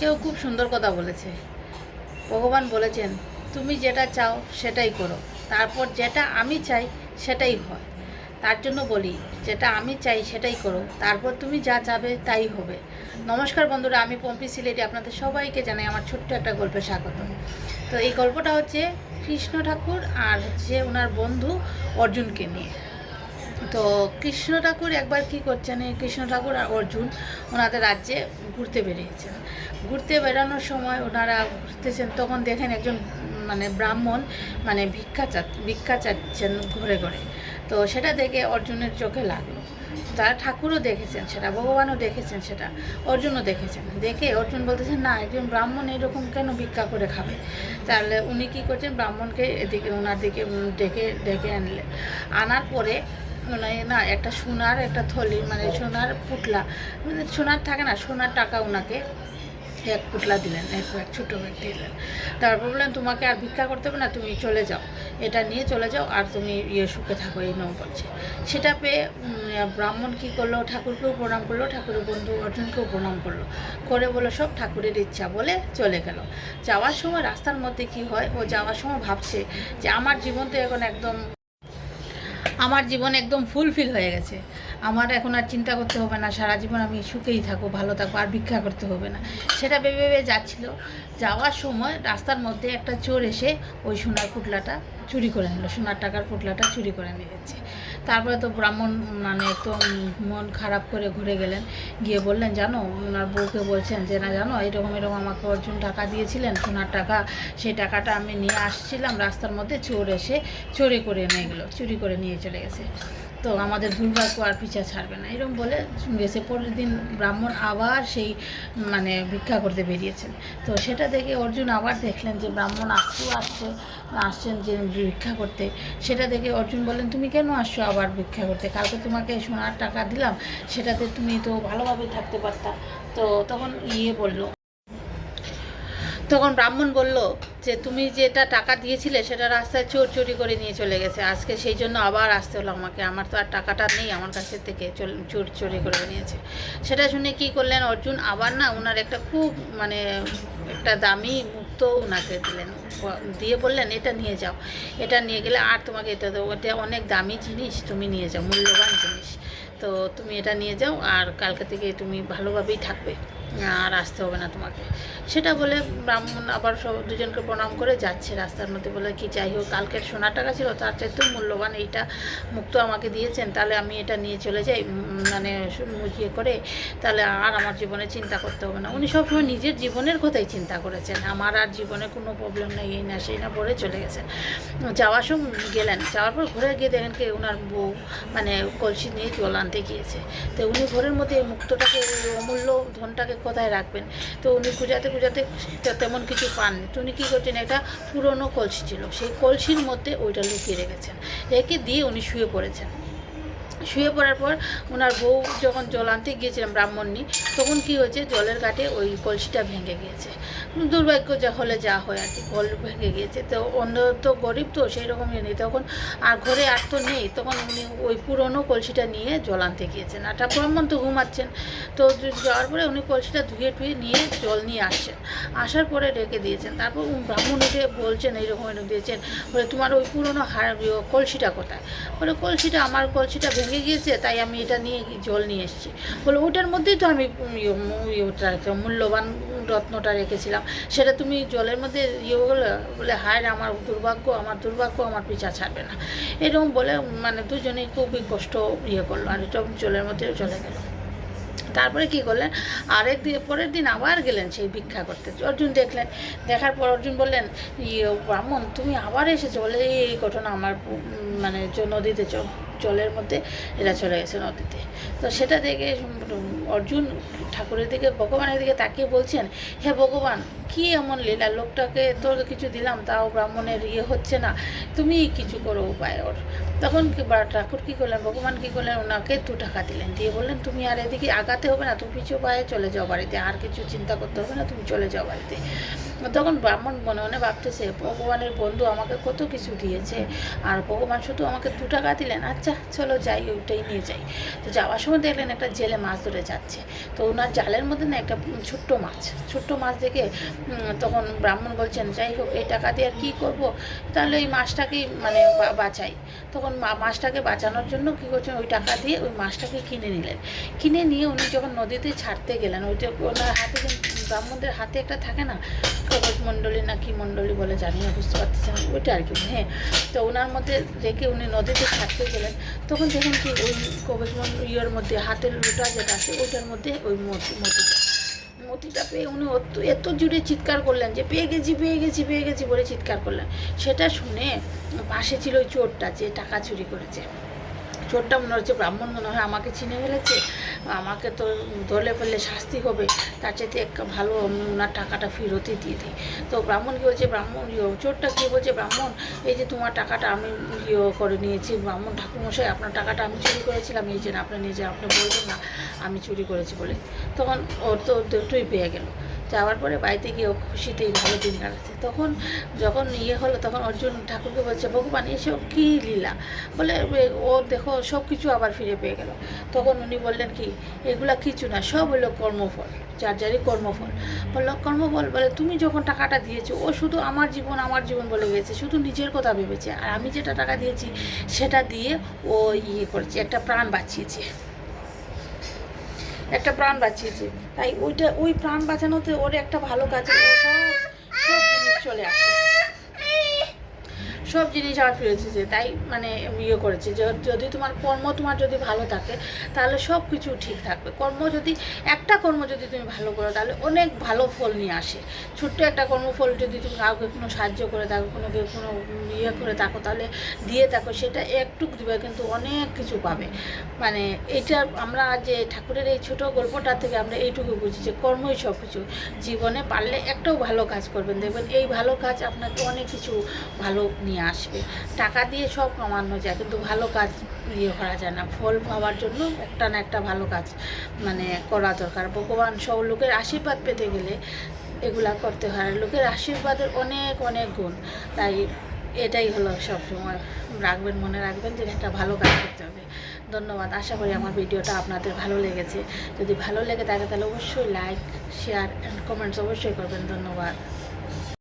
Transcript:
কেউ খুব সুন্দর কথা বলেছে। ভগবান বলেছেন তুমি যেটা চাও সেটাই করো, তারপর যেটা আমি চাই সেটাই হয়। তার জন্য বলি যেটা আমি চাই সেটাই করো, তারপর তুমি যা চাবে তাই হবে। নমস্কার বন্ধুরা, আমি পম্পি সিলেটি আপনাদের সবাইকে জানাই আমার ছোট্ট একটা গল্পে স্বাগত। তো এই গল্পটা হচ্ছে কৃষ্ণ ঠাকুর আর হচ্ছে ওনার বন্ধু অর্জুনকে নিয়ে। তো কৃষ্ণ ঠাকুর একবার কী করছেন, এই কৃষ্ণ ঠাকুর আর অর্জুন ওনাদের রাজ্যে ঘুরতে বেরিয়েছেন। ঘুরতে বেরানোর সময় ওনারা ঘুরতেছেন, তখন দেখেন একজন ব্রাহ্মণ ভিক্ষা চাচ্ছেন ঘরে ঘরে। তো সেটা দেখে অর্জুনের চোখে লাগলো। তারা ঠাকুরও দেখেছেন সেটা, ভগবানও দেখেছেন সেটা, অর্জুনও দেখেছেন। দেখে অর্জুন বলতেছেন না, একজন ব্রাহ্মণ এরকম কেন ভিক্ষা করে খাবে। তাহলে উনি কী করছেন, ব্রাহ্মণকে এদিকে ওনার দিকে ডেকে আনলেন। আনার পরে না একটা সোনার একটা থলি, সোনার পুটলা, সোনার থাকে না, সোনার টাকা ওনাকে এক পুটলা দিলেন, এক ছোটো ব্যাগ দিলেন। তারপর বললেন তোমাকে আর ভিক্ষা করতে হবে না, তুমি চলে যাও, এটা নিয়ে চলে যাও, আর তুমি সুখে থাকো, এই নাও বলছে। সেটা পেয়ে ব্রাহ্মণ কী করলো, ঠাকুরকেও প্রণাম করলো, ঠাকুরের বন্ধু অর্জুনকেও প্রণাম করলো, করে বলে সব ঠাকুরের ইচ্ছা বলে চলে গেল। যাওয়ার সময় রাস্তার মধ্যে কি হয়, ও যাওয়ার সময় ভাবছে যে আমার জীবন তো এখন আমার জীবন একদম ফুলফিল হয়ে গেছে, আমার এখন আর চিন্তা করতে হবে না, সারা জীবন আমি সুখেই থাকবো, ভালো থাকবো, আর ভিক্ষা করতে হবে না। সেটা ভেবে ভেবে যাচ্ছিল। যাওয়ার সময় রাস্তার মধ্যে একটা চোর এসে ওই সোনার পুটলাটা চুরি করে নিল, সোনার টাকার পুটলাটা চুরি করে নিয়ে যাচ্ছে। তারপরে তো ব্রাহ্মণ একদম মন খারাপ করে ঘুরে গেলেন, গিয়ে বললেন জানো, ওনার বউকে বলছেন যে না জানো, এরকম আমাকে অর্জুন টাকা দিয়েছিলেন, সোনার টাকা, সেই টাকাটা আমি নিয়ে আসছিলাম, রাস্তার মধ্যে চোর এসে চুরি করে নিয়ে চলে গেছে। তো আমাদের দুর্ভাগ্য আর পিছা ছাড়বে না, এরকম বলে গেছে। পরের দিন ব্রাহ্মণ আবার সেই ভিক্ষা করতে বেরিয়েছেন। তো সেটা দেখে অর্জুন আবার দেখলেন যে ব্রাহ্মণ আসছেন যে ভিক্ষা করতে। সেটা দেখে অর্জুন বললেন তুমি কেন আসছো আবার ভিক্ষা করতে, কালকে তোমাকে সোনার টাকা দিলাম, সেটাতে তুমি তো ভালোভাবেই থাকতে পারতা। তো তখন ব্রাহ্মণ বলল যে তুমি যেটা টাকা দিয়েছিলে সেটা রাস্তায় চোর চুরি করে নিয়ে চলে গেছে, আজকে সেই জন্য আবার আসতে হলো আমাকে, আমার তো আর টাকাটা নেই আমার কাছে থেকে, চোর চুরি করে নিয়েছে। সেটা শুনে কি করলেন অর্জুন, আবার না ওনার একটা খুব একটা দামি মুক্তো ওনাকে দিলেন, দিয়ে বললেন এটা নিয়ে যাও, এটা নিয়ে গেলে আর তোমাকে এটা দেবো, এটা অনেক দামি জিনিস, তুমি নিয়ে যাও, মূল্যবান জিনিস, তো তুমি এটা নিয়ে যাও, আর কালকে থেকে তুমি ভালোভাবেই থাকবে, আর আসতে হবে না তোমাকে। সেটা বলে ব্রাহ্মণ আবার দুজনকে প্রণাম করে যাচ্ছে রাস্তার মধ্যে, বলে কি যাই হোক, কালকের সোনার টাকা ছিল তার চাইতেও মূল্যবান এইটা মুক্ত আমাকে দিয়েছেন, তাহলে আমি এটা নিয়ে চলে যাই, করে, তাহলে আর আমার জীবনে চিন্তা করতে হবে না। উনি সবসময় নিজের জীবনের কথাই চিন্তা করেছেন, আমার আর জীবনে কোনো প্রবলেম নেই, এই না সেই না বলে চলে গেছেন। যাওয়ার সময় যাওয়ার পর ঘরে গিয়ে দেখেন কি ওনার বউ কলসি নিয়ে জল আনতে গিয়েছে। তো উনি ঘরের মধ্যে এই মুক্তটাকে, অমূল্য ধনটাকে কোথায় রাখবেন। তো উনি খুঁজাতে তেমন কিছু পাননি। তো উনি কী করছেন, একটা পুরনো কলসি ছিল, সেই কলসির মধ্যে ওইটা লুকিয়ে রেখেছেন, রেখে দিয়ে উনি শুয়ে পড়েছেন। শুয়ে পড়ার পর ওনার বউ যখন জল আনতে গিয়েছিলাম ব্রাহ্মণী, তখন কি হয়েছে, জলের ঘাটে ওই কলসিটা ভেঙে গিয়েছে। দুর্ভাগ্য হলে যা হয় আর কি, কল ভেঙে গিয়েছে। তো অন্য তো গরিব, তো সেই রকমই নেই তখন, আর ঘরে আর তো নেই, তখন উনি ওই পুরনো কলসিটা নিয়ে জল আনতে গিয়েছেন। আর ব্রাহ্মণ তো ঘুমাচ্ছেন। তো যাওয়ার পরে উনি কলসিটা ধুয়ে নিয়ে জল নিয়ে আসছেন, আসার পরে রেখে দিয়েছেন। তারপর ব্রাহ্মণ উঠে বলছেন এইরকম দিয়েছেন, বলে তোমার ওই পুরনো কলসিটা কোথায়, বলে আমার কলসিটা ভেঙে গিয়েছে, তাই আমি এটা নিয়ে জল নিয়ে এসেছি। বলে ওটার মধ্যেই তো আমি মূল্যবান রত্নটা রেখেছিলাম, সেটা তুমি জলের মধ্যে বলে হায় আমার দুর্ভাগ্য আমার পিছা ছাড়বে না, এরকম বলে দুজনেই খুবই কষ্ট করলো, আর এটা জলের মধ্যে চলে গেল। তারপরে কি করলেন, পরের দিন আবার গেলেন সেই ভিক্ষা করতে। অর্জুন দেখলেন, দেখার পর অর্জুন বললেন ব্রাহ্মণ তুমি আবার এসেছো, বলে এই ঘটনা আমার নদীতে জলের মধ্যে এরা চলে গেছে নদীতে। তো সেটা দেখে অর্জুন ঠাকুরের দিকে, ভগবানের দিকে তাকিয়ে বলছেন, হে ভগবান কী এমন লীলা, লোকটাকে তো কিছু দিলাম তাও ব্রাহ্মণের হচ্ছে না, তুমি কিছু করো উপায় ওর। তখন ঠাকুর কী করলেন, ভগবান কী করলেন, ওনাকে 2 টাকা দিলেন, দিয়ে বললেন তুমি আর এদিকে আগাতে হবে না, তুমি পিছু পায়ে চলে যাও বাড়িতে, আর কিছু চিন্তা করতে হবে না, তুমি চলে যাও বাড়িতে। তখন ব্রাহ্মণ মনে মনে ভাবতেছে ভগবানের বন্ধু আমাকে কত কিছু দিয়েছে, আর ভগবান শুধু আমাকে 2 টাকা দিলেন, আচ্ছা আচ্ছা চলো যাই, ওইটাই নিয়ে যাই। তো যাওয়ার সময় দেখলেন একটা জেলে মাছ ধরে যাচ্ছে। তো ওনার জালের মধ্যে না একটা ছোট্ট মাছ দেখে তখন ব্রাহ্মণ বলছেন, যাই হোক এই টাকা দিয়ে আর কী করবো, তাহলে এই মাছটাকেই মানে বাঁচাই। তখন মাছটাকে বাঁচানোর জন্য কী করছেন, ওই টাকা দিয়ে ওই মাছটাকে কিনে নিলেন। কিনে নিয়ে উনি যখন নদীতে ছাড়তে গেলেন, ওইটা ওনার হাতে ব্রাহ্মণদের হাতে একটা থাকে না, কবচ মণ্ডলী না কি মণ্ডলী বলে জানি না, বুঝতে পারতেছেন ওইটা আর কি। হ্যাঁ, তো ওনার মধ্যে রেখে উনি নদীতে ছাড়তে গেলেন। তখন দেখুন কি ওই কবচ ইয়ের মধ্যে হাতের লোটা যেটা আছে ওইটার মধ্যে ওই মতিটা পেয়ে উনি এত জুড়ে চিৎকার করলেন যে পেয়ে গেছি বলে চিৎকার করলেন। সেটা শুনে পাশে ছিল ওই চোরটা যে টাকা চুরি করেছে। চোরটা মনে হচ্ছে ব্রাহ্মণ, মনে হয় আমাকে চিনে ফেলেছে, আমাকে তো ধরলে ফেললে শাস্তি হবে, তার চাইতে ভালো আমি ওনার টাকাটা ফেরতই দিয়ে দিই। তো ব্রাহ্মণ কী বলছে, চোরটা কী বলছে, ব্রাহ্মণ এই যে তোমার টাকাটা আমি করে নিয়েছি, ব্রাহ্মণ ঠাকুরমশাই আপনার টাকাটা আমি চুরি করেছিলাম, এই যে আপনি নিজে আপনি বলবেন না আমি চুরি করেছি বলে। তখন ওর তো দুটোই পেয়ে গেল। যাওয়ার পরে বাড়িতে গিয়ে ও খুশিতেই ভালো দিন কাটাচ্ছে। তখন যখন হলো তখন অর্জুন ঠাকুরকে বলছে, ভগবান এসব কী লীলা, বলে ও দেখো সব কিছু আবার ফিরে পেয়ে গেল। তখন উনি বললেন কি, এগুলা কিছু না, সব হলো কর্মফল, যারই কর্মফল। বললো কর্মফল, বলে তুমি যখন টাকাটা দিয়েছো ও শুধু আমার জীবন বলে গেছে, শুধু নিজের কথা ভেবেছে, আর আমি যেটা টাকা দিয়েছি সেটা দিয়ে ও করেছে, একটা প্রাণ বাঁচিয়েছে। তাই ওই প্রাণ বাঁচানোতে ওর একটা ভালো কাজে সব জিনিস চলে আসে, সব জিনিস আবার ফিরেছে। তাই মানে করেছে যে যদি তোমার কর্ম যদি ভালো থাকে তাহলে সব কিছু ঠিক থাকবে। একটা কর্ম যদি তুমি ভালো করো তাহলে অনেক ভালো ফল নিয়ে আসে। ছোট্ট একটা কর্মফল যদি তুমি কাউকে কোনো সাহায্য করে থাকো, কোনো করে থাকো, তাহলে দিয়ে থাকো, সেটা একটুক দিবে কিন্তু অনেক কিছু পাবে। মানে এটা আমরা যে ঠাকুরের এই ছোট গল্পটা থেকে আমরা এইটুকু বুঝি যে কর্মই সব কিছু। জীবনে পারলে একটাও ভালো কাজ করবেন, দেখবেন এই ভালো কাজ আপনাকে অনেক কিছু ভালো নিয়ে আসবে। টাকা দিয়ে সব কমানো যায় কিন্তু ভালো কাজ করা যায় না। ফল পাওয়ার জন্য একটা না একটা ভালো কাজ মানে করা দরকার। ভগবান সব লোকের আশীর্বাদ পেতে গেলে এগুলা করতে হয়। লোকের আশীর্বাদের অনেক অনেক গুণ। তাই এটাই হলো সবসময় মনে রাখবেন যে একটা ভালো কাজ করতে হবে। ধন্যবাদ। আশা করি আমার ভিডিওটা আপনাদের ভালো লেগেছে। যদি ভালো লেগে থাকে তাহলে অবশ্যই লাইক, শেয়ার অ্যান্ড কমেন্টস অবশ্যই করবেন। ধন্যবাদ।